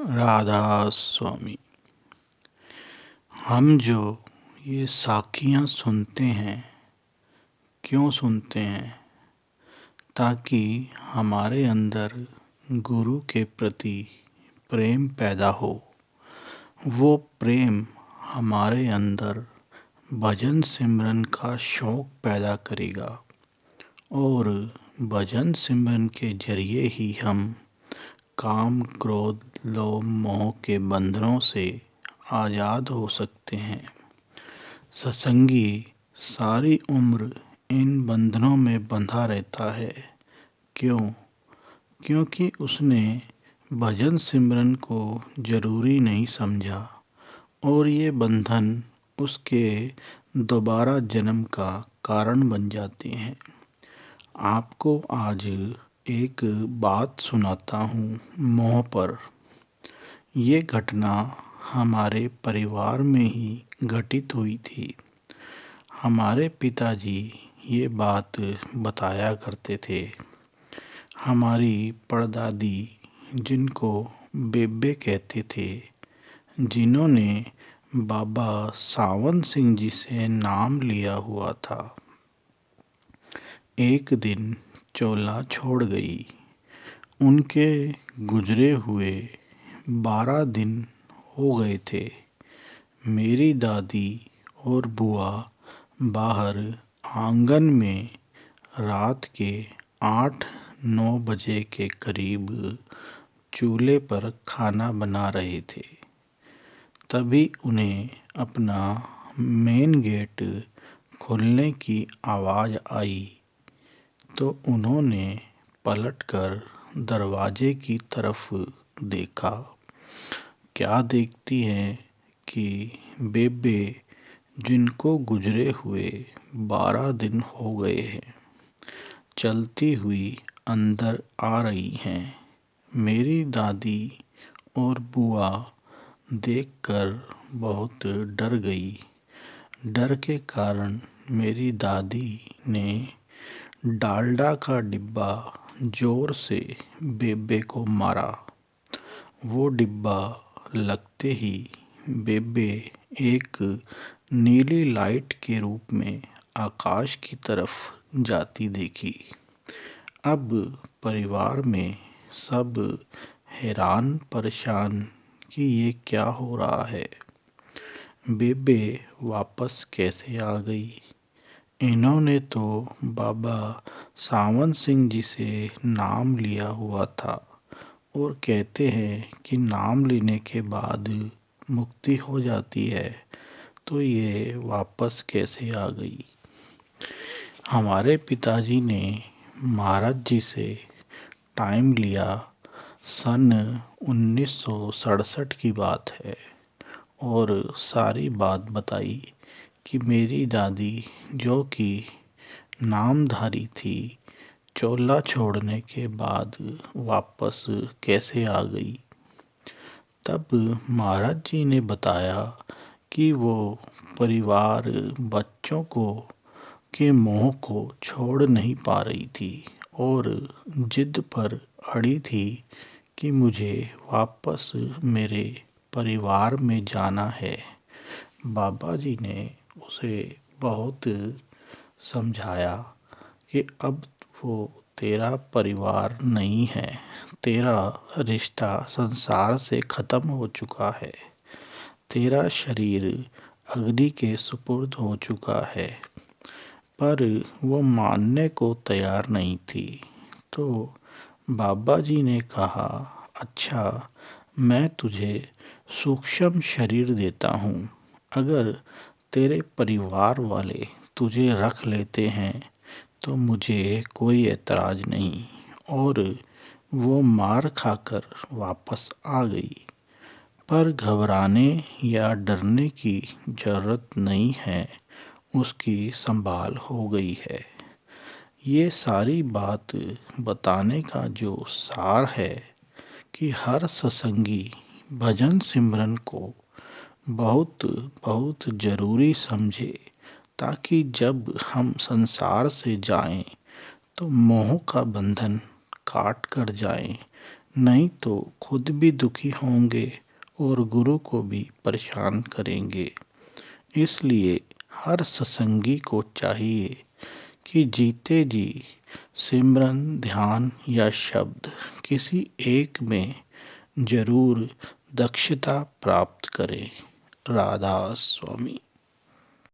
राधा स्वामी। हम जो ये साखियाँ सुनते हैं, क्यों सुनते हैं? ताकि हमारे अंदर गुरु के प्रति प्रेम पैदा हो। वो प्रेम हमारे अंदर भजन सिमरन का शौक़ पैदा करेगा और भजन सिमरन के जरिए ही हम काम, क्रोध, लोभ, मोह के बंधनों से आज़ाद हो सकते हैं। सत्संगी सारी उम्र इन बंधनों में बंधा रहता है। क्यों? क्योंकि उसने भजन सिमरन को जरूरी नहीं समझा और ये बंधन उसके दोबारा जन्म का कारण बन जाते हैं। आपको आज एक बात सुनाता हूँ मोह पर। ये घटना हमारे परिवार में ही घटित हुई थी। हमारे पिताजी ये बात बताया करते थे। हमारी परदादी, जिनको बेबे कहते थे, जिन्होंने बाबा सावन सिंह जी से नाम लिया हुआ था, एक दिन चोला छोड़ गई। उनके गुजरे हुए 12 दिन हो गए थे। मेरी दादी और बुआ बाहर आंगन में रात के 8-9 बजे के करीब चूल्हे पर खाना बना रहे थे। तभी उन्हें अपना मेन गेट खुलने की आवाज़ आई तो उन्होंने पलटकर दरवाजे की तरफ देखा। क्या देखती हैं कि बेबे, जिनको गुजरे हुए 12 दिन हो गए हैं, चलती हुई अंदर आ रही हैं। मेरी दादी और बुआ देखकर बहुत डर गई। डर के कारण मेरी दादी ने डालडा का डिब्बा जोर से बेबे को मारा। वो डिब्बा लगते ही बेबे एक नीली लाइट के रूप में आकाश की तरफ जाती देखी। अब परिवार में सब हैरान परेशान कि ये क्या हो रहा है। बेबे वापस कैसे आ गई? इन्होंने तो बाबा सावन सिंह जी से नाम लिया हुआ था और कहते हैं कि नाम लेने के बाद मुक्ति हो जाती है, तो ये वापस कैसे आ गई? हमारे पिताजी ने महाराज जी से टाइम लिया। सन 1967 की बात है और सारी बात बताई कि मेरी दादी, जो कि नामधारी थी, चोला छोड़ने के बाद वापस कैसे आ गई। तब महाराज जी ने बताया कि वो परिवार बच्चों को के मोह को छोड़ नहीं पा रही थी और जिद पर अड़ी थी कि मुझे वापस मेरे परिवार में जाना है। बाबा जी ने उसे बहुत समझाया कि अब वो तेरा परिवार नहीं है, तेरा रिश्ता संसार से ख़त्म हो चुका है, तेरा शरीर अग्नि के सुपुर्द हो चुका है। पर वो मानने को तैयार नहीं थी। तो बाबा जी ने कहा, अच्छा, मैं तुझे सूक्ष्म शरीर देता हूँ। अगर तेरे परिवार वाले तुझे रख लेते हैं तो मुझे कोई एतराज़ नहीं। और वो मार खाकर वापस आ गई। पर घबराने या डरने की ज़रूरत नहीं है, उसकी संभाल हो गई है। ये सारी बात बताने का जो सार है कि हर सत्संगी भजन सिमरन को बहुत बहुत ज़रूरी समझे, ताकि जब हम संसार से जाएं तो मोह का बंधन काट कर जाएं, नहीं तो खुद भी दुखी होंगे और गुरु को भी परेशान करेंगे। इसलिए हर सत्संगी को चाहिए कि जीते जी सिमरन, ध्यान या शब्द किसी एक में जरूर दक्षता प्राप्त करें। राधा स्वामी।